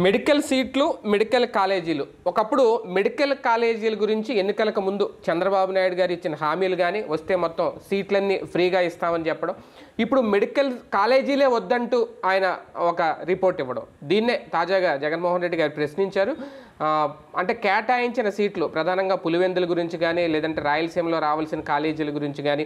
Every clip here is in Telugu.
మెడికల్ సీట్లు, మెడికల్ కాలేజీలు. ఒకప్పుడు మెడికల్ కాలేజీల గురించి ఎన్నికలకు ముందు చంద్రబాబు నాయుడు గారు ఇచ్చిన హామీలు కానీ వస్తే మొత్తం సీట్లన్నీ ఫ్రీగా ఇస్తామని చెప్పడం, ఇప్పుడు మెడికల్ కాలేజీలే వద్దంటూ ఆయన ఒక రిపోర్ట్ ఇవ్వడం, దీన్నే తాజాగా జగన్మోహన్ రెడ్డి గారు ప్రశ్నించారు. అంటే కేటాయించిన సీట్లు ప్రధానంగా పులివెందుల గురించి కానీ లేదంటే రాయలసీమలో రావాల్సిన కాలేజీల గురించి కానీ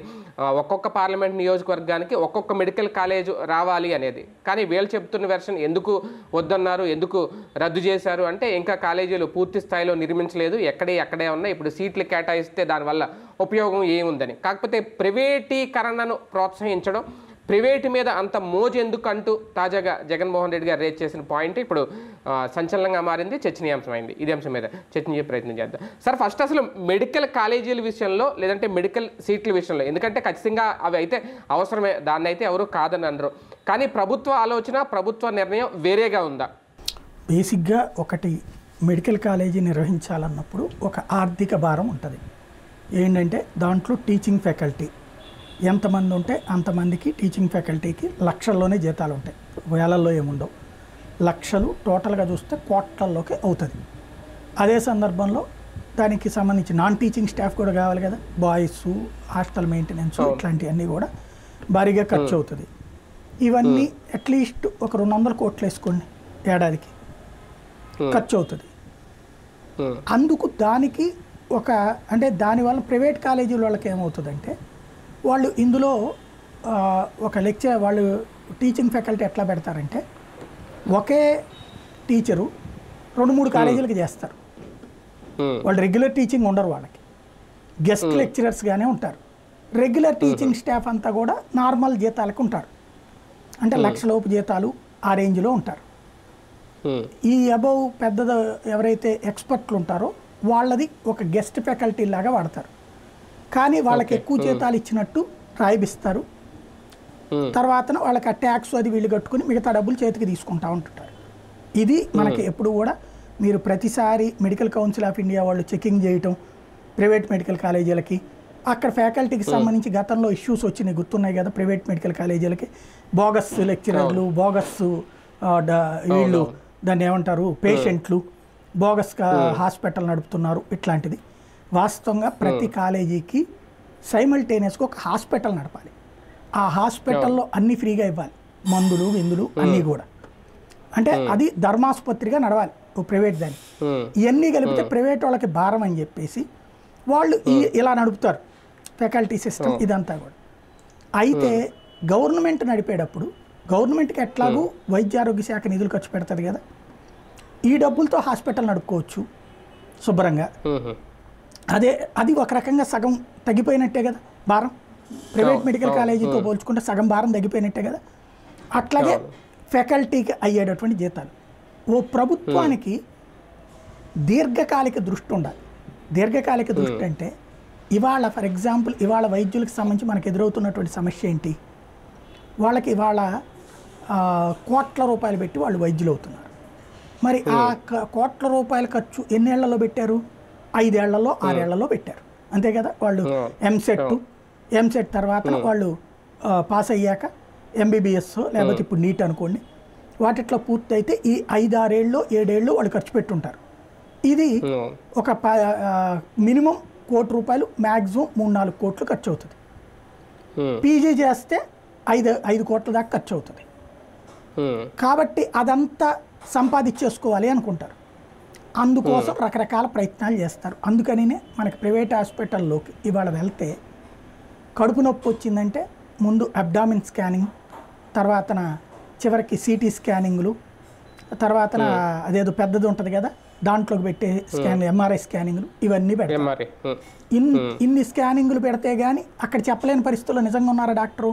ఒక్కొక్క పార్లమెంట్ నియోజకవర్గానికి ఒక్కొక్క మెడికల్ కాలేజ్ రావాలి అనేది. కానీ వీళ్ళు చెప్తున్న వెర్షన్ ఎందుకు వద్దన్నారు, ఎందుకు రద్దు చేశారు అంటే ఇంకా కాలేజీలు పూర్తి స్థాయిలో నిర్మించలేదు, ఎక్కడే ఉన్నాయి, ఇప్పుడు సీట్లు కేటాయిస్తే దానివల్ల ఉపయోగం ఏముందని. కాకపోతే ప్రైవేటీకరణను ప్రోత్సహించడం, ప్రైవేటు మీద అంత మోజు ఎందుకు అంటూ తాజాగా జగన్మోహన్ రెడ్డి గారు రేజ్ చేసిన పాయింట్ ఇప్పుడు సంచలనంగా మారింది, చర్చనీయాంశమైంది. ఇదే అంశం మీద చర్చించే ప్రయత్నం చేద్దాం. సార్, ఫస్ట్ అసలు మెడికల్ కాలేజీల విషయంలో లేదంటే మెడికల్ సీట్ల విషయంలో, ఎందుకంటే ఖచ్చితంగా అవి అయితే అవసరమే, దాన్ని అయితే ఎవరు కాదని అనరు, కానీ ప్రభుత్వ ఆలోచన, ప్రభుత్వ నిర్ణయం వేరేగా ఉందా? బేసిక్గా ఒకటి, మెడికల్ కాలేజీ నిర్వహించాలన్నప్పుడు ఒక ఆర్థిక భారం ఉంటుంది. ఏంటంటే దాంట్లో టీచింగ్ ఫ్యాకల్టీ ఎంతమంది ఉంటే అంతమందికి టీచింగ్ ఫ్యాకల్టీకి లక్షల్లోనే జీతాలు ఉంటాయి, వేలల్లో ఏముండవు. లక్షలు టోటల్గా చూస్తే కోట్లలోకి అవుతుంది. అదే సందర్భంలో దానికి సంబంధించి నాన్ టీచింగ్ స్టాఫ్ కూడా కావాలి కదా, బాయ్స్, హాస్టల్ మెయింటెనెన్స్, ఇట్లాంటివన్నీ కూడా భారీగా ఖర్చు అవుతుంది. ఇవన్నీ అట్లీస్ట్ ఒక 200 కోట్లు వేసుకోండి ఏడాదికి ఖర్చు అవుతుంది. అందుకు దానికి ఒక అంటే దానివల్ల ప్రైవేట్ కాలేజీల వాళ్ళకి ఏమవుతుందంటే వాళ్ళు ఇందులో ఒక లెక్చర్, వాళ్ళు టీచింగ్ ఫ్యాకల్టీ ఎట్లా పెడతారంటే ఒకే టీచరు 2-3 కాలేజీలకి చేస్తారు. వాళ్ళు రెగ్యులర్ టీచింగ్ ఉండరు, వాళ్ళకి గెస్ట్ లెక్చరర్స్గానే ఉంటారు. రెగ్యులర్ టీచింగ్ స్టాఫ్ అంతా కూడా నార్మల్ జీతాలకు ఉంటారు, అంటే లక్షలోపు జీతాలు ఆ రేంజ్లో ఉంటారు. ఈ అబౌవ్ పెద్ద ఎవరైతే ఎక్స్పర్ట్లు ఉంటారో వాళ్ళది ఒక గెస్ట్ ఫ్యాకల్టీ లాగా వాడతారు, కానీ వాళ్ళకి ఎక్కువ జీతాలు ఇచ్చినట్టు రాయిపిస్తారు. తర్వాత వాళ్ళకి ఆ ట్యాక్స్ అది వీళ్ళు కట్టుకుని మిగతా డబ్బులు చేతికి తీసుకుంటూ ఉంటుంటారు. ఇది మనకి ఎప్పుడు కూడా మీరు ప్రతిసారి మెడికల్ కౌన్సిల్ ఆఫ్ ఇండియా వాళ్ళు చెకింగ్ చేయటం ప్రైవేట్ మెడికల్ కాలేజీలకి, అక్కడ ఫ్యాకల్టీకి సంబంధించి గతంలో ఇష్యూస్ వచ్చినాయి గుర్తున్నాయి కదా. ప్రైవేట్ మెడికల్ కాలేజీలకి బోగస్ లెక్చరర్లు, బోగస్ వీళ్ళు దాన్ని ఏమంటారు పేషెంట్లు, బోగస్గా హాస్పిటల్ నడుపుతున్నారు, ఇట్లాంటిది. వాస్తవంగా ప్రతి కాలేజీకి సైమల్టేనియస్గా ఒక హాస్పిటల్ నడపాలి. ఆ హాస్పిటల్లో అన్నీ ఫ్రీగా ఇవ్వాలి, మందులు విందులు అన్నీ కూడా. అంటే అది ధర్మాసుపత్రిగా నడవాలి ఓ ప్రైవేట్ దాన్ని. ఇవన్నీ కలిపితే ప్రైవేట్ వాళ్ళకి భారం అని చెప్పేసి వాళ్ళు ఇలా నడుపుతారు ఫ్యాకల్టీ సిస్టమ్ ఇదంతా కూడా. అయితే గవర్నమెంట్ నడిపేటప్పుడు గవర్నమెంట్కి ఎట్లాగూ వైద్య ఆరోగ్య శాఖ నిధులు ఖర్చు పెడుతుంది కదా, ఈ డబ్బులతో హాస్పిటల్ నడుపుకోవచ్చు శుభ్రంగా. అది ఒక రకంగా సగం తగ్గిపోయినట్టే కదా భారం, ప్రైవేట్ మెడికల్ కాలేజీతో పోల్చుకుంటే సగం భారం తగ్గిపోయినట్టే కదా. అట్లాగే ఫ్యాకల్టీకి అయ్యేటటువంటి జీతాలు. ఓ ప్రభుత్వానికి దీర్ఘకాలిక దృష్టి ఉండాలి. దీర్ఘకాలిక దృష్టి అంటే ఇవాళ ఫర్ ఎగ్జాంపుల్ ఇవాళ వైద్యులకు సంబంధించి మనకు ఎదురవుతున్నటువంటి సమస్య ఏంటి, వాళ్ళకి ఇవాళ కోట్ల రూపాయలు పెట్టి వాళ్ళు వైద్యులు అవుతున్నారు. మరి ఆ కోట్ల రూపాయల ఖర్చు ఎన్నేళ్లలో పెట్టారు, 5 ఏళ్లలో 6 ఏళ్లలో పెట్టారు, అంతే కదా. వాళ్ళు ఎంసెట్ తర్వాత వాళ్ళు పాస్ అయ్యాక ఎంబీబీఎస్ లేకపోతే ఇప్పుడు నీట్ అనుకోండి, వాటిట్లో పూర్తయితే ఈ 5-6 ఏళ్ళు 7 ఏళ్ళు వాళ్ళు ఖర్చు పెట్టుంటారు. ఇది ఒక మినిమం ₹1 కోటి, మ్యాక్సిమం 3-4 కోట్లు ఖర్చు అవుతుంది. పీజీ చేస్తే 5 కోట్ల దాకా ఖర్చు అవుతుంది. కాబట్టి అదంతా సంపాదించేసుకోవాలి అనుకుంటారు, అందుకోసం రకరకాల ప్రయత్నాలు చేస్తారు. అందుకనినే మనకి ప్రైవేట్ హాస్పిటల్లోకి ఇవాళ వెళ్తే కడుపు నొప్పి వచ్చిందంటే ముందు అబ్డామిన్ స్కానింగ్, తర్వాత చివరికి సిటీ స్కానింగ్లు, తర్వాత అదేదో పెద్దది ఉంటుంది కదా దాంట్లోకి పెట్టే స్కాన్ ఎంఆర్ఐ స్కానింగ్లు, ఇవన్నీ పెడతారు. ఇన్ని స్కానింగ్లు పెడితే కానీ అక్కడ చెప్పలేని పరిస్థితుల్లో నిజంగా ఉన్నారా డాక్టరు,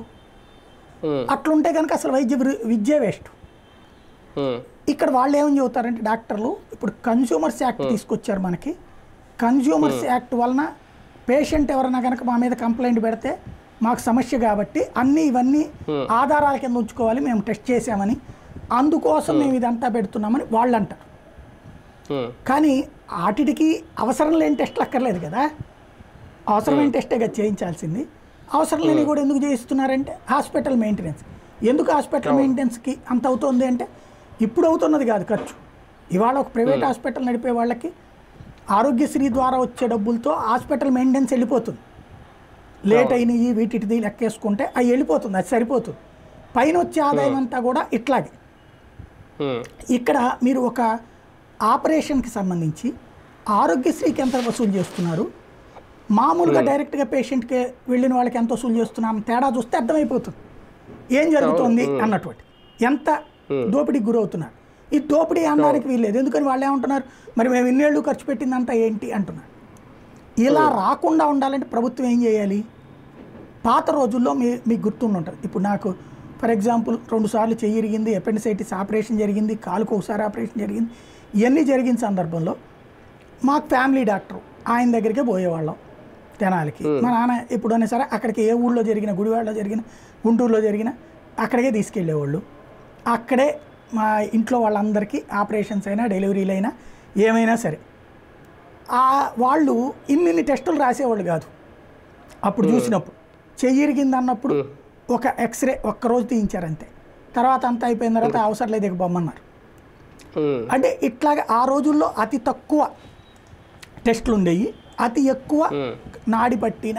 అట్లుంటే కనుక అసలు విద్య వేస్ట్. ఇక్కడ వాళ్ళు ఏమని చెబుతారంటే డాక్టర్లు, ఇప్పుడు కన్స్యూమర్స్ యాక్ట్ తీసుకొచ్చారు మనకి, కన్స్యూమర్స్ యాక్ట్ వలన పేషెంట్ ఎవరైనా కనుక మా మీద కంప్లైంట్ పెడితే మాకు సమస్య కాబట్టి ఇవన్నీ ఆధారాల కింద ఉంచుకోవాలి, మేము టెస్ట్ చేసామని, అందుకోసం మేము ఇదంతా పెడుతున్నామని వాళ్ళు అంటారు. కానీ వాటికి అవసరం లేని టెస్ట్లు అక్కర్లేదు కదా, అవసరమైన టెస్టే కదా చేయించాల్సింది. అవసరం లేని కూడా ఎందుకు చేయిస్తున్నారంటే హాస్పిటల్ మెయింటెనెన్స్. ఎందుకు హాస్పిటల్ మెయింటెనెన్స్కి అంత అవుతుంది అంటే ఇప్పుడు అవుతున్నది కాదు ఖర్చు, ఇవాళ ఒక ప్రైవేట్ హాస్పిటల్ నడిపే వాళ్ళకి ఆరోగ్యశ్రీ ద్వారా వచ్చే డబ్బులతో హాస్పిటల్ మెయింటెనెన్స్ వెళ్ళిపోతుంది. లేట్ అయినవి వీటిది లెక్కేసుకుంటే అవి వెళ్ళిపోతుంది, అది సరిపోతుంది. పైన వచ్చే ఆదాయం అంతా కూడా ఇట్లాగే. ఇక్కడ మీరు ఒక ఆపరేషన్కి సంబంధించి ఆరోగ్యశ్రీకి ఎంత వసూలు చేస్తున్నారు, మామూలుగా డైరెక్ట్గా పేషెంట్కి వెళ్ళిన వాళ్ళకి ఎంత వసూలు చేస్తున్నాం తేడా చూస్తే అర్థమైపోతుంది ఏం జరుగుతుంది అన్నటువంటి, ఎంత దోపిడీకి గురవుతున్నారు. ఈ దోపిడీ అనడానికి వీల్లేదు, ఎందుకని వాళ్ళు ఏమంటున్నారు, మరి మేము ఇన్నేళ్ళు ఖర్చు పెట్టిందంతా ఏంటి అంటున్నారు. ఇలా రాకుండా ఉండాలంటే ప్రభుత్వం ఏం చేయాలి? పాత రోజుల్లో మీకు గుర్తుండి ఉంటుంది. ఇప్పుడు నాకు ఫర్ ఎగ్జాంపుల్ 2 సార్లు చెయ్యి ఇరిగింది, అపెండిసైటిస్ ఆపరేషన్ జరిగింది, కాలుకు ఒకసారి ఆపరేషన్ జరిగింది. ఇవన్నీ జరిగిన సందర్భంలో మాకు ఫ్యామిలీ డాక్టర్ ఆయన దగ్గరికే పోయేవాళ్ళం తెనాలికి. మా నాన్న ఎప్పుడైనా సరే అక్కడికి ఏ ఊళ్ళో జరిగిన, గుడివాడలో జరిగిన, గుంటూరులో జరిగిన అక్కడికే తీసుకెళ్ళేవాళ్ళు. అక్కడే మా ఇంట్లో వాళ్ళందరికీ ఆపరేషన్స్ అయినా డెలివరీలు అయినా ఏమైనా సరే వాళ్ళు ఇన్ని టెస్టులు రాసేవాళ్ళు కాదు. అప్పుడు చూసినప్పుడు చెయ్యి ఇరిగింది అన్నప్పుడు ఒక ఎక్స్రే ఒక్కరోజు తీయించారు అంతే, తర్వాత అంతా అయిపోయిన తర్వాత అవసరం లేదు ఇక బొమ్మన్నారు. అంటే ఇట్లాగా ఆ రోజుల్లో అతి తక్కువ టెస్టులు ఉండేవి, అతి ఎక్కువ నాడి పట్టిన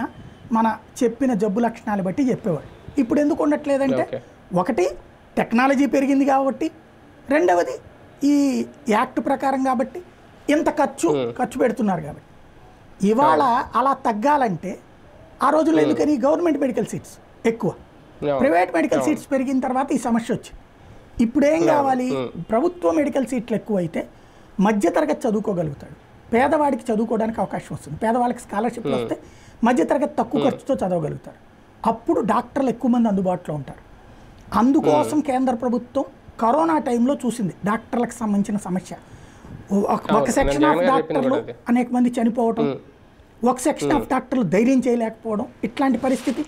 మన చెప్పిన జబ్బు లక్షణాలు బట్టి చెప్పేవాడు. ఇప్పుడు ఎందుకు ఉండట్లేదంటే ఒకటి టెక్నాలజీ పెరిగింది కాబట్టి, రెండవది ఈ యాక్ట్ ప్రకారం కాబట్టి ఇంత ఖర్చు పెడుతున్నారు కాబట్టి. ఇవాళ అలా తగ్గాలంటే ఆ రోజుల్లో ఎందుకని గవర్నమెంట్ మెడికల్ సీట్స్ ఎక్కువ, ప్రైవేట్ మెడికల్ సీట్స్ పెరిగిన తర్వాత ఈ సమస్య వచ్చింది. ఇప్పుడు ఏం కావాలి, ప్రభుత్వ మెడికల్ సీట్లు ఎక్కువైతే మధ్యతరగతి చదువుకోగలుగుతాడు, పేదవాడికి చదువుకోవడానికి అవకాశం వస్తుంది, పేదవాళ్ళకి స్కాలర్షిప్లు వస్తే మధ్యతరగతి తక్కువ ఖర్చుతో చదవగలుగుతారు. అప్పుడు డాక్టర్లు ఎక్కువ మంది అందుబాటులో ఉంటారు. అందుకోసం కేంద్ర ప్రభుత్వం కరోనా టైంలో చూసింది డాక్టర్లకు సంబంధించిన సమస్య. ఒక సెక్షన్ ఆఫ్ డాక్టర్లు అనేక మంది చనిపోవటం, ఒక సెక్షన్ ఆఫ్ డాక్టర్లు ధైర్యం చేయలేకపోవడం, ఇట్లాంటి పరిస్థితి.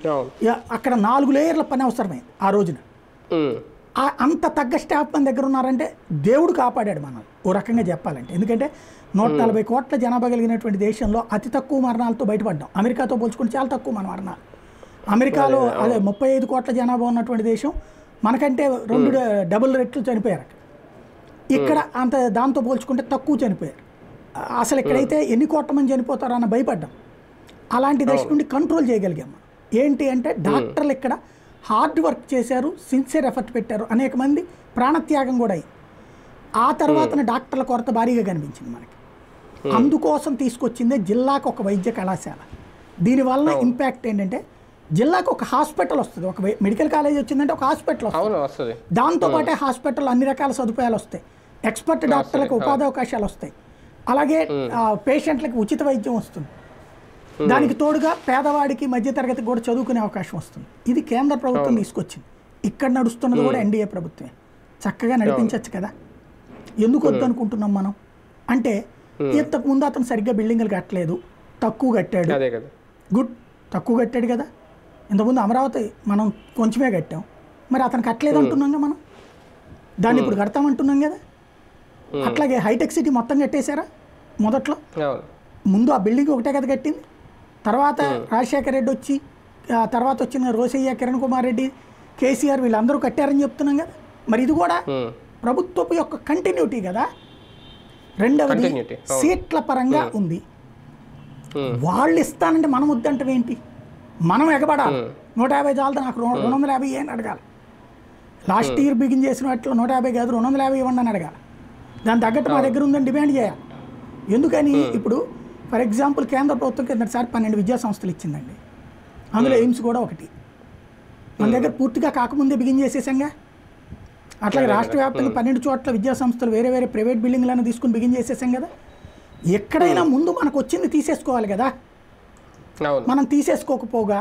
అక్కడ 4 లేయర్ల పని అవసరమైంది ఆ రోజున. అంత తగ్గ స్టాఫ్ మన దగ్గర ఉన్నారంటే దేవుడు కాపాడాడు మనం ఓ రకంగా చెప్పాలంటే. ఎందుకంటే 140 కోట్ల జనాభా కలిగినటువంటి దేశంలో అతి తక్కువ మరణాలతో బయటపడ్డాం. అమెరికాతో పోల్చుకుంటే చాలా తక్కువ మన మరణాలు. అమెరికాలో అదే 35 కోట్ల జనాభా ఉన్నటువంటి దేశం, మనకంటే 2 డబుల్ రెట్లు చనిపోయారు. ఇక్కడ అంత దాంతో పోల్చుకుంటే తక్కువ చనిపోయారు. అసలు ఇక్కడైతే ఎన్ని కోట్ల మంది చనిపోతారో అన్న భయపడ్డాం. అలాంటి దేశం నుండి కంట్రోల్ చేయగలిగాం. ఏంటి అంటే డాక్టర్లు ఇక్కడ హార్డ్ వర్క్ చేశారు, సిన్సియర్ ఎఫర్ట్ పెట్టారు, అనేక మంది ప్రాణత్యాగం కూడా అయ్యి. ఆ తర్వాతన డాక్టర్ల కొరత భారీగా కనిపించింది మనకి. అందుకోసం తీసుకొచ్చిందే జిల్లాకు ఒక వైద్య కళాశాల. దీనివల్ల ఇంపాక్ట్ ఏంటంటే జిల్లాకు ఒక హాస్పిటల్ వస్తుంది, ఒక మెడికల్ కాలేజ్ వచ్చిందంటే ఒక హాస్పిటల్ వస్తుంది. దాంతోపాటే హాస్పిటల్ అన్ని రకాల సదుపాయాలు వస్తాయి, ఎక్స్పర్ట్ డాక్టర్లకు ఉపాధి అవకాశాలు వస్తాయి, అలాగే పేషెంట్లకు ఉచిత వైద్యం వస్తుంది. దానికి తోడుగా పేదవాడికి మధ్యతరగతికి కూడా చదువుకునే అవకాశం వస్తుంది. ఇది కేంద్ర ప్రభుత్వం తీసుకొచ్చింది. ఇక్కడ నడుస్తున్నది కూడా ఎన్డీఏ ప్రభుత్వమే. చక్కగా నడిపించవచ్చు కదా, ఎందుకు వద్దు అనుకుంటున్నాం మనం అంటే, ఇంతకు ముందు అతను సరిగ్గా బిల్డింగ్లు కట్టలేదు, తక్కువ కట్టాడు, గుడ్, తక్కువ కట్టాడు కదా. ఇంతకుముందు అమరావతి మనం కొంచెమే కట్టాం, మరి అతను కట్టలేదు అంటున్నాం కదా మనం, దాన్ని ఇప్పుడు కడతామంటున్నాం కదా. అట్లాగే హైటెక్ సిటీ మొత్తం కట్టేశారా మొదట్లో? ముందు ఆ బిల్డింగ్ ఒకటే కదా కట్టింది. తర్వాత రాజశేఖర రెడ్డి వచ్చి, తర్వాత వచ్చిన రోసయ్య, కిరణ్ కుమార్ రెడ్డి, కేసీఆర్ వీళ్ళందరూ కట్టారని చెప్తున్నాం కదా. మరి ఇది కూడా ప్రభుత్వపు యొక్క కంటిన్యూటీ కదా. రెండవది సీట్ల పరంగా ఉంది. వాళ్ళు ఇస్తానంటే మనం వద్దంటే ఏంటి, మనం ఎగబడాలి. 150 చాలదు నాకు, 250 అని అడగాలి. లాస్ట్ ఇయర్ బిగిన్ చేసిన వాటిలో 150 కాదు 250 ఇవ్వండి అని అడగాలి. దాని తగ్గట్టు మా దగ్గర ఉందని డిమాండ్ చేయాలి. ఎందుకని ఇప్పుడు ఫర్ ఎగ్జాంపుల్ కేంద్ర ప్రభుత్వం కిందసారి 12 విద్యా సంస్థలు ఇచ్చిందండి, అందులో ఎయిమ్స్ కూడా ఒకటి. మన దగ్గర పూర్తిగా కాకముందే బిగిన్ చేసేసాంగా. అట్లాగే రాష్ట్ర వ్యాప్తంగా 12 చోట్ల విద్యా సంస్థలు వేరే వేరే ప్రైవేట్ బిల్డింగ్లను తీసుకుని బిగిన్ చేసేసాం కదా. ఎక్కడైనా ముందు మనకు వచ్చింది తీసేసుకోవాలి కదా. మనం తీసేసుకోకపోగా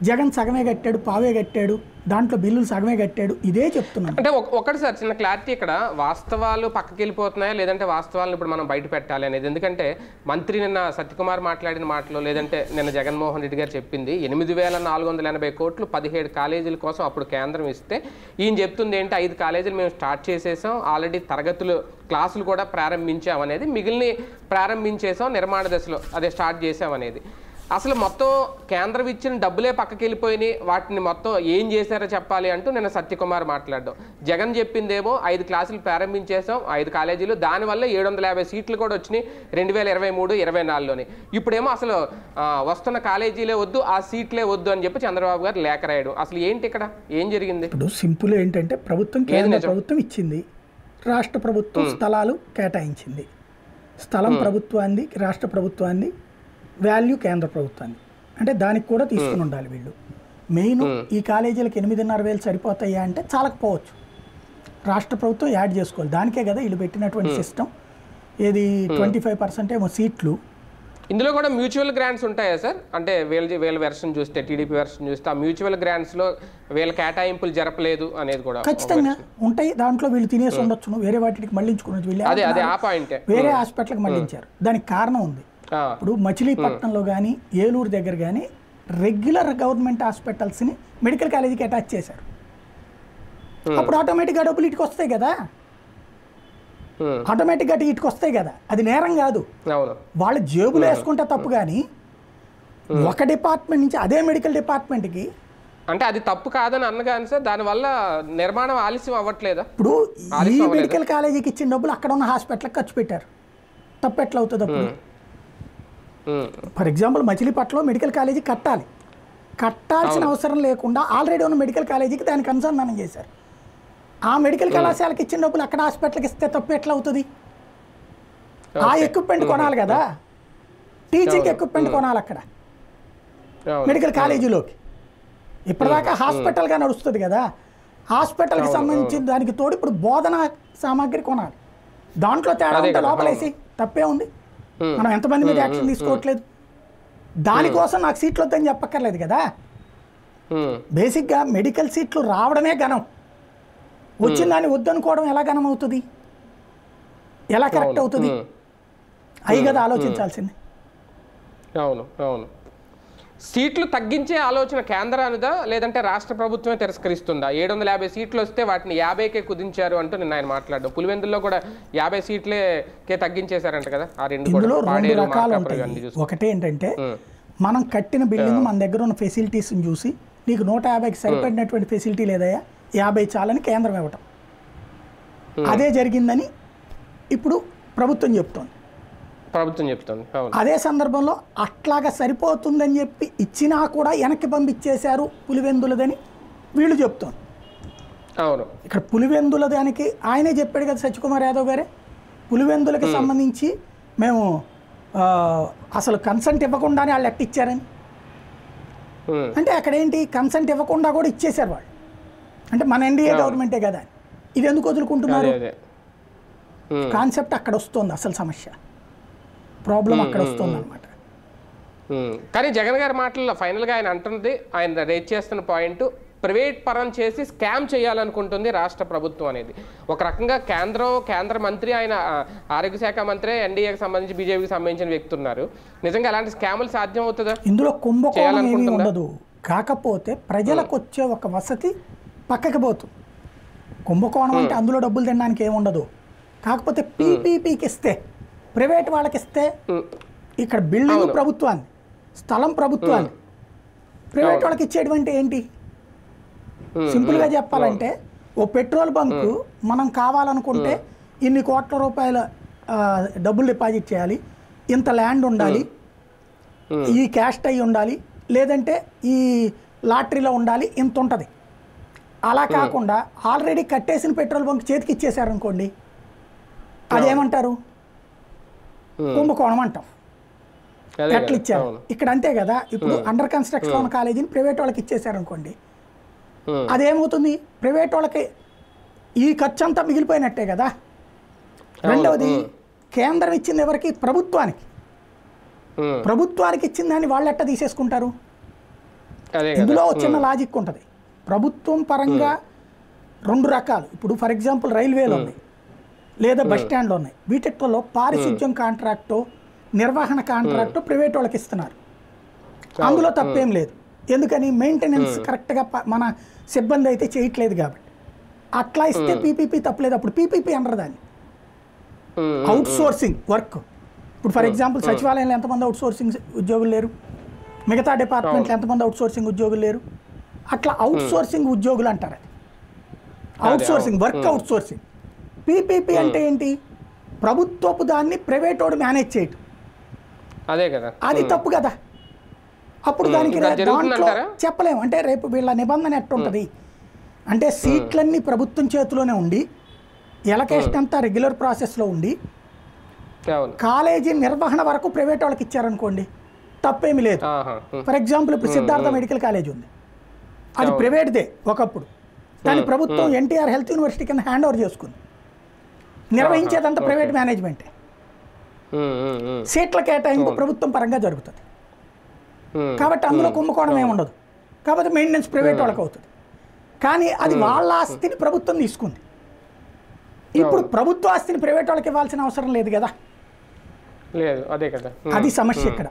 జగన్ సగమే కట్టాడు, పావే కట్టాడు, దాంట్లో బిల్లులు సగమే కట్టాడు, ఇదే చెప్తున్నాను. అంటే ఒకటి సార్ చిన్న క్లారిటీ, ఇక్కడ వాస్తవాలు పక్కకి వెళ్ళిపోతున్నాయా లేదంటే వాస్తవాలను ఇప్పుడు మనం బయట పెట్టాలి అనేది. ఎందుకంటే మంత్రి నిన్న సత్యకుమార్ మాట్లాడిన మాటలో, లేదంటే నిన్న జగన్మోహన్ రెడ్డి గారు చెప్పింది 8,480 కోట్లు 17 కాలేజీల కోసం అప్పుడు కేంద్రం ఇస్తే, ఈయన చెప్తుంది ఏంటి 5 కాలేజీలు మేము స్టార్ట్ చేసేసాం, ఆల్రెడీ క్లాసులు కూడా ప్రారంభించాం అనేది, మిగిలిన ప్రారంభించేసాం నిర్మాణ దశలో, అదే స్టార్ట్ చేసాం అనేది. అసలు మొత్తం కేంద్రం ఇచ్చిన డబ్బులే పక్కకి వెళ్ళిపోయినాయి, వాటిని మొత్తం ఏం చేశారో చెప్పాలి అంటూ నిన్న సత్యకుమార్ మాట్లాడడం. జగన్ చెప్పిందేమో 5 క్లాసులు ప్రారంభించేసాం, 5 కాలేజీలు, దానివల్ల 750 సీట్లు కూడా వచ్చినాయి 2023-24లోని. ఇప్పుడేమో అసలు వస్తున్న కాలేజీలే వద్దు, ఆ సీట్లే వద్దు అని చెప్పి చంద్రబాబు గారు లేఖ రాయడం. అసలు ఏంటి ఇక్కడ ఏం జరిగింది? ఇప్పుడు సింపుల్ ఏంటంటే ప్రభుత్వం, కేంద్ర ప్రభుత్వం ఇచ్చింది, రాష్ట్ర ప్రభుత్వం స్థలాలు కేటాయించింది. స్థలం ప్రభుత్వాన్ని, రాష్ట్ర ప్రభుత్వాన్ని, వాల్యూ కేంద్ర ప్రభుత్వాన్ని. అంటే దానికి కూడా తీసుకుని ఉండాలి వీళ్ళు. మెయిన్ ఈ కాలేజీలకు 8,500 సరిపోతాయా అంటే చాలకపోవచ్చు, రాష్ట్ర ప్రభుత్వం యాడ్ చేసుకోవాలి. దానికే కదా వీళ్ళు పెట్టినటువంటి సిస్టమ్. ఏది 25% ఏమో సీట్లు. ఇందులో కూడా మ్యూచువల్ గ్రాంట్స్ ఉంటాయా సార్? అంటే వీళ్ళ వెర్షన్ చూస్తే, టీడీపీ వెర్షన్ చూస్తే ఆ మ్యూచువల్ గ్రాంట్స్లో వీళ్ళ కేటాయింపులు జరపలేదు అనేది కూడా ఖచ్చితంగా ఉంటాయి. దాంట్లో వీళ్ళు తినేసి ఉండొచ్చును, వేరే వాటికి మళ్ళించుకున్నట్టు వీళ్ళు వేరే హాస్పిటల్కి మళ్ళించారు. దానికి కారణం ఉంది. ఇప్పుడు మచిలీపట్నంలో కానీ ఏలూరు దగ్గర కానీ రెగ్యులర్ గవర్నమెంట్ హాస్పిటల్స్ని మెడికల్ కాలేజీకి అటాచ్ చేశారు. అప్పుడు ఆటోమేటిక్గా డబ్బులు ఇటుకు వస్తాయి కదా, ఆటోమేటిక్గా ఇటుకు వస్తాయి కదా. అది నేరం కాదు, వాళ్ళు జేబులు వేసుకుంటే తప్పు. కానీ ఒక డిపార్ట్మెంట్ నుంచి అదే మెడికల్ డిపార్ట్మెంట్కి అంటే అది తప్పు కాదని అన్నగాని సార్, దానివల్ల నిర్మాణం ఆలస్యం అవ్వట్లేదా? ఇప్పుడు ఈ మెడికల్ కాలేజీకి ఇచ్చిన డబ్బులు అక్కడ ఉన్న హాస్పిటల్కి ఖర్చు పెట్టారు, తప్పు ఎట్లా అవుతుంది అప్పుడు? ఫర్ ఎగ్జాంపుల్ మచిలీపట్నంలో మెడికల్ కాలేజీ కట్టాల్సిన అవసరం లేకుండా ఆల్రెడీ ఉన్న మెడికల్ కాలేజీకి దానికి అనుసంధానం చేశారు. ఆ మెడికల్ కళాశాలకు ఇచ్చిన డబ్బులు అక్కడ హాస్పిటల్కి ఇస్తే తప్పు ఎట్లా అవుతుంది? ఆ ఎక్విప్మెంట్ కొనాలి కదా, టీచింగ్ ఎక్విప్మెంట్ కొనాలి అక్కడ మెడికల్ కాలేజీలోకి. ఇప్పటిదాకా హాస్పిటల్గా నడుస్తుంది కదా, హాస్పిటల్కి సంబంధించిన దానికి తోడు ఇప్పుడు బోధనా సామాగ్రి కొనాలి. దాంట్లో తేడా ఉంటే లోపలేసి తప్పే ఉంది. మనం ఎంతమంది మీద యాక్షన్ తీసుకోవట్లేదు. దానికోసం నాకు సీట్లు వద్దని చెప్పక్కర్లేదు కదా. బేసిక్గా మెడికల్ సీట్లు రావడమే ఘనం, వచ్చిన దాన్ని వద్దనుకోవడం ఎలా ఘనం అవుతుంది, ఎలా కరెక్ట్ అవుతుంది? అవి కదా ఆలోచించాల్సింది. అవును అవును. సీట్లు తగ్గించే ఆలోచన కేంద్రానిదా లేదంటే రాష్ట్ర ప్రభుత్వమే తిరస్కరిస్తుందా? 750 సీట్లు వస్తే వాటిని 50కే కుదించారు అంటూ నిన్న ఆయన మాట్లాడడం. పులివెందుల్లో కూడా 50 సీట్లకే తగ్గించేశారంట కదా. ఆ ఇందులో 2 రకాలు ఉంటాయి. ఒకటి ఏంటంటే మనం కట్టిన బిల్డింగ్ మన దగ్గర ఉన్న ఫెసిలిటీస్ని చూసి నీకు 150కి సరిపడినటువంటి ఫెసిలిటీ లేదయా, 50 చాలని కేంద్రం ఇవ్వటం. అదే జరిగిందని ఇప్పుడు ప్రభుత్వం చెప్తోంది. అదే సందర్భంలో అట్లాగా సరిపోతుందని చెప్పి ఇచ్చినా కూడా వెనక్కి పంపించేశారు పులివెందులదని వీళ్ళు చెప్తోంది. ఇక్కడ పులివెందుల దానికి ఆయనే చెప్పాడు కదా సత్యకుమార్ యాదవ్ గారే, పులివెందులకి సంబంధించి మేము అసలు కన్సెంట్ ఇవ్వకుండానే వాళ్ళు ఎట్టిచ్చారని. అంటే అక్కడ ఏంటి, కన్సెంట్ ఇవ్వకుండా కూడా ఇచ్చేశారు వాళ్ళు. అంటే మన ఎన్డీఏ గవర్నమెంటే కదా, ఇది ఎందుకు వదులుకుంటున్నారు? కాన్సెప్ట్ అక్కడ వస్తుంది, అసలు సమస్య ప్రాబ్లం అక్కడ వస్తుంది అనమాట. కానీ జగన్ గారి మాటల్లో ఫైనల్గా ఆయన అంటున్నది, ఆయన రేట్ చేస్తున్న పాయింట్, ప్రైవేట్ పరం చేసి స్కామ్ చేయాలనుకుంటుంది రాష్ట్ర ప్రభుత్వం అనేది. ఒక రకంగా కేంద్ర మంత్రి, ఆయన ఆరోగ్య శాఖ మంత్రి, ఎన్డీఏకి సంబంధించి బీజేపీకి సంబంధించిన వ్యక్తి ఉన్నారు. నిజంగా అలాంటి స్కాములు సాధ్యం అవుతుందా? ఇందులో కుంభకోణం ఏమీ ఉండదు, కాకపోతే ప్రజలకు వచ్చే ఒక వసతి పక్కకి పోతుంది. కుంభకోణం అంటే అందులో డబ్బులు తినడానికి ఏముండదు. కాకపోతే పీపీపీకి ఇస్తే, ప్రైవేట్ వాళ్ళకి ఇస్తే, ఇక్కడ బిల్డింగ్ ప్రభుత్వాన్ని, స్థలం ప్రభుత్వాన్ని, ప్రైవేట్ వాళ్ళకి ఇచ్చేటువంటి ఏంటి? సింపుల్గా చెప్పాలంటే ఓ పెట్రోల్ బంకు మనం కావాలనుకుంటే ఇన్ని కోట్ల రూపాయల డబ్బులు డిపాజిట్ చేయాలి, ఇంత ల్యాండ్ ఉండాలి, ఈ క్యాస్ట్ అయి ఉండాలి, లేదంటే ఈ లాటరీలో ఉండాలి, ఇంత ఉంటుంది. అలా కాకుండా ఆల్రెడీ కట్టేసిన పెట్రోల్ బంక్ చేతికి ఇచ్చేసారనుకోండి, అదేమంటారు? కుంభకోణం అంటాం. ఎట్లా ఇచ్చారు? ఇక్కడ అంతే కదా. ఇప్పుడు అండర్ కన్స్ట్రక్షన్ ఉన్న కాలేజీని ప్రైవేట్ వాళ్ళకి ఇచ్చేసారనుకోండి, అదేమవుతుంది? ప్రైవేట్ వాళ్ళకి ఈ ఖర్చు అంతా మిగిలిపోయినట్టే కదా. రెండవది, కేంద్రం ఇచ్చింది ఎవరికి? ప్రభుత్వానికి. ప్రభుత్వానికి ఇచ్చిన దాన్ని వాళ్ళు ఎట్లా తీసేసుకుంటారు? ఇందులో చిన్న లాజిక్ ఉంటుంది. ప్రభుత్వం పరంగా 2 రకాలు. ఇప్పుడు ఫర్ ఎగ్జాంపుల్ రైల్వేలు ఉన్నాయి, లేదా బస్ స్టాండ్లు ఉన్నాయి. వీటిలో పారిశుద్ధ్యం కాంట్రాక్టు, నిర్వహణ కాంట్రాక్టు ప్రైవేట్ వాళ్ళకి ఇస్తున్నారు. అందులో తప్పేం లేదు, ఎందుకని మెయింటెనెన్స్ కరెక్ట్గా మన సిబ్బంది అయితే చేయట్లేదు కాబట్టి. అట్లా ఇస్తే పీపీపీ తప్పలేదు. అప్పుడు పీపీపీ అనరు దాన్ని, అవుట్ సోర్సింగ్ వర్క్. ఇప్పుడు ఫర్ ఎగ్జాంపుల్ సచివాలయంలో ఎంతమంది అవుట్ సోర్సింగ్ ఉద్యోగులు లేరు? మిగతా డిపార్ట్మెంట్లో ఎంతమంది అవుట్ సోర్సింగ్ ఉద్యోగులు లేరు? అట్లా అవుట్ సోర్సింగ్ ఉద్యోగులు అంటారు. అది out sourcing, work out sourcing. PPP అంటే ఏంటి? ప్రభుత్వపు దాన్ని ప్రైవేట్ వాడు మేనేజ్ చేయటం. అదే కదా, అది తప్పు కదా. అప్పుడు దానికి దాంట్లో చెప్పలేము. అంటే రేపు వీళ్ళ నిబంధన ఎట్టుంటుంది అంటే సీట్లన్నీ ప్రభుత్వం చేతిలోనే ఉండి, ఎలకేషన్ అంతా రెగ్యులర్ ప్రాసెస్లో ఉండి, కాలేజీ నిర్వహణ వరకు ప్రైవేట్ వాళ్ళకి ఇచ్చారనుకోండి తప్పేమీ లేదు. ఫర్ ఎగ్జాంపుల్ ఇప్పుడు సిద్ధార్థ మెడికల్ కాలేజ్ ఉంది, అది ప్రైవేట్దే ఒకప్పుడు, కానీ ప్రభుత్వం ఎన్టీఆర్ హెల్త్ యూనివర్సిటీ కింద హ్యాండ్ ఓవర్ చేసుకుంది. నిర్వహించేదంతా ప్రైవేట్ మేనేజ్మెంటే. సీట్ల కేటాయింపు ప్రభుత్వం పరంగా జరుగుతుంది కాబట్టి అందులో కుంభకోణం ఏమి ఉండదు. కాబట్టి మెయింటెనెన్స్ ప్రైవేట్ వాళ్ళకి అవుతుంది. కానీ అది వాళ్ళ ఆస్తిని ప్రభుత్వం తీసుకుంది. ఇప్పుడు ప్రభుత్వ ఆస్తిని ప్రైవేట్ వాళ్ళకి ఇవ్వాల్సిన అవసరం లేదు కదా. అది సమస్య ఇక్కడ.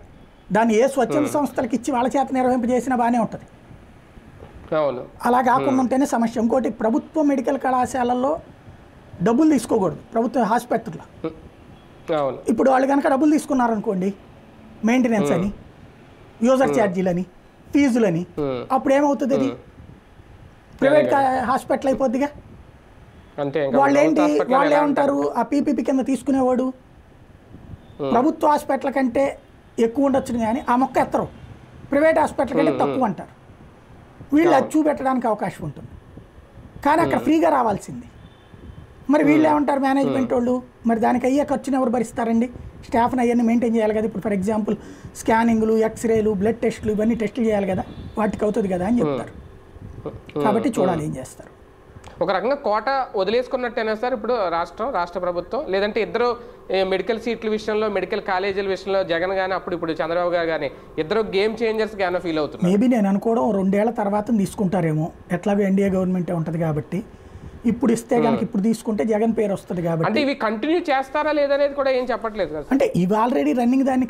దాన్ని ఏ స్వచ్ఛంద సంస్థలకు ఇచ్చి వాళ్ళ చేత నిర్వహింపజేసినా బాగానే ఉంటుంది. అలా కాకుండా ఉంటేనే సమస్య. ఇంకోటి, ప్రభుత్వ మెడికల్ కళాశాలల్లో డబ్బులు తీసుకోకూడదు. ప్రభుత్వ హాస్పిటల్లో ఇప్పుడు వాళ్ళు కనుక డబ్బులు తీసుకున్నారనుకోండి, మెయింటెనెన్స్ అని, యూజర్ ఛార్జీలని, ఫీజులని, అప్పుడు ఏమవుతుంది? అది ప్రైవేట్ హాస్పిటల్ అయిపోద్దిగా. వాళ్ళు ఏమంటారు? ఆ పీపీపీ కింద తీసుకునేవాడు ప్రభుత్వ హాస్పిటల్ కంటే ఎక్కువ ఉండొచ్చు కానీ ఆ మొక్క ఎత్తరు, ప్రైవేట్ హాస్పిటల్ కంటే తక్కువ అంటారు. వీళ్ళు అది చూపెట్టడానికి అవకాశం ఉంటుంది. కానీ అక్కడ ఫ్రీగా రావాల్సింది. మరి వీళ్ళు ఏమంటారు మేనేజ్మెంట్ వాళ్ళు? మరి దానికి అయ్యే ఖర్చుని ఎవరు భరిస్తారండి? స్టాఫ్ని అవన్నీ మెయింటైన్ చేయాలి కదా. ఇప్పుడు ఫర్ ఎగ్జాంపుల్ స్కానింగ్లు, ఎక్స్రేలు, బ్లడ్ టెస్టులు, ఇవన్నీ టెస్టులు చేయాలి కదా, వాటికి అవుతుంది కదా అని చెప్తారు. కాబట్టి చూడాలి ఏం చేస్తారు. ఒక రకంగా కోట వదిలేసుకున్నట్టేనా సార్ ఇప్పుడు రాష్ట్ర ప్రభుత్వం? లేదంటే ఇద్దరు మెడికల్ సీట్ల విషయంలో, మెడికల్ కాలేజీల విషయంలో జగన్ కానీ ఇప్పుడు చంద్రబాబు గారు కానీ ఇద్దరు గేమ్ చేంజర్స్ గానే ఫీల్ అవుతున్నారు? మేబీ నేను అనుకోవడం 2 ఏళ్ల తర్వాత తీసుకుంటారేమో. ఎట్లాగో ఎన్డీఏ గవర్నమెంటే ఉంటుంది కాబట్టి ఇప్పుడు ఇస్తే కనుక ఇప్పుడు తీసుకుంటే జగన్ పేరు వస్తుంది కాబట్టి. అంటే ఇవి కంటిన్యూ చేస్తారా లేదనేది కూడా ఏం చెప్పట్లేదు కదా. అంటే ఇవి ఆల్రెడీ రన్నింగ్, దాన్ని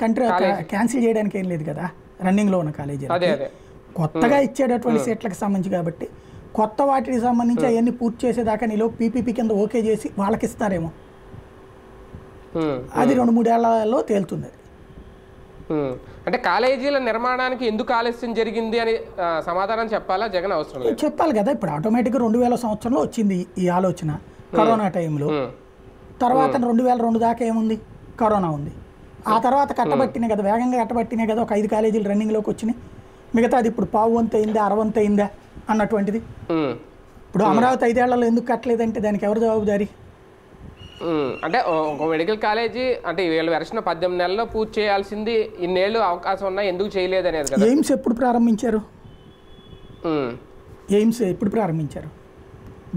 క్యాన్సిల్ చేయడానికి ఏం లేదు కదా రన్నింగ్లో ఉన్న కాలేజీ. కొత్తగా ఇచ్చేటటువంటి సీట్లకు సంబంధించి కాబట్టి కొత్త వాటికి సంబంధించి అవన్నీ పూర్తి చేసేదాకా నీలో పీపీపీ కింద ఓకే చేసి వాళ్ళకి ఇస్తారేమో. అది 2-3 ఏళ్లలో తేలుతుంది. అంటే కాలేజీల నిర్మాణానికి ఎందుకు ఆలస్యం జరిగింది అని సమాధానం చెప్పాలా జగన్? అవసరం లేదు, చెప్పాలి కదా. ఇప్పుడు ఆటోమేటిక్గా 2000 సంవత్సరంలో వచ్చింది ఈ ఆలోచన, కరోనా టైంలో. తర్వాత 2002 దాకా ఏముంది? కరోనా ఉంది. ఆ తర్వాత కట్టబట్టినాయి కదా, వేగంగా కట్టబట్టినాయి కదా. ఒక 5 కాలేజీలు రన్నింగ్లోకి వచ్చినాయి. మిగతాది ఇప్పుడు 50 అయిందా, 60 అయిందా అన్నటువంటిది. ఇప్పుడు అమరావతి 5 ఏళ్లలో ఎందుకు కట్టలేదంటే దానికి ఎవరు జవాబుదారి? అంటే ఒక మెడికల్ కాలేజీ అంటే వీళ్ళ వెర్షన్ 18 నెలల్లో పూర్తి చేయాల్సింది, ఇన్నేళ్ళు అవకాశం ఉన్నా ఎందుకు చేయలేదు అనేది కదా. ఎయిమ్స్ ఎప్పుడు ప్రారంభించారు? ఎయిమ్స్ ఎప్పుడు ప్రారంభించారు?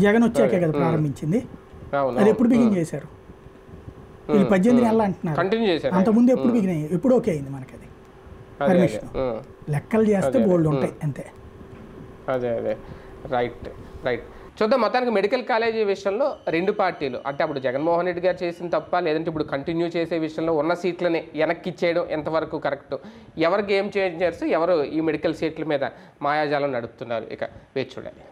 జగన్ వచ్చాకే కదా ప్రారంభించింది. అది ఎప్పుడు బిగిన్ చేశారు? వీళ్ళు 18 నెలలు అంటున్నారు, అంతకుముందు ఎప్పుడు బిగిన్ అయ్యాయి? ఎప్పుడు ఓకే అయింది మనకి అది పర్మిషన్? లెక్కలు చేస్తే బోల్డ్ ఉంటాయి అంతే. అదే రైట్. చూద్దాం. మొత్తానికి మెడికల్ కాలేజీ విషయంలో 2 పార్టీలు, అంటే అప్పుడు జగన్మోహన్ రెడ్డి గారు చేసిన తప్ప, లేదంటే ఇప్పుడు కంటిన్యూ చేసే విషయంలో ఉన్న సీట్లని వెనక్కి ఇచ్చేయడం ఎంతవరకు కరెక్ట్, ఎవరు గేమ్ చేంజర్స్, ఎవరు ఈ మెడికల్ సీట్ల మీద మాయాజాలం నడుపుతున్నారు, ఇక వేచి చూడాలి.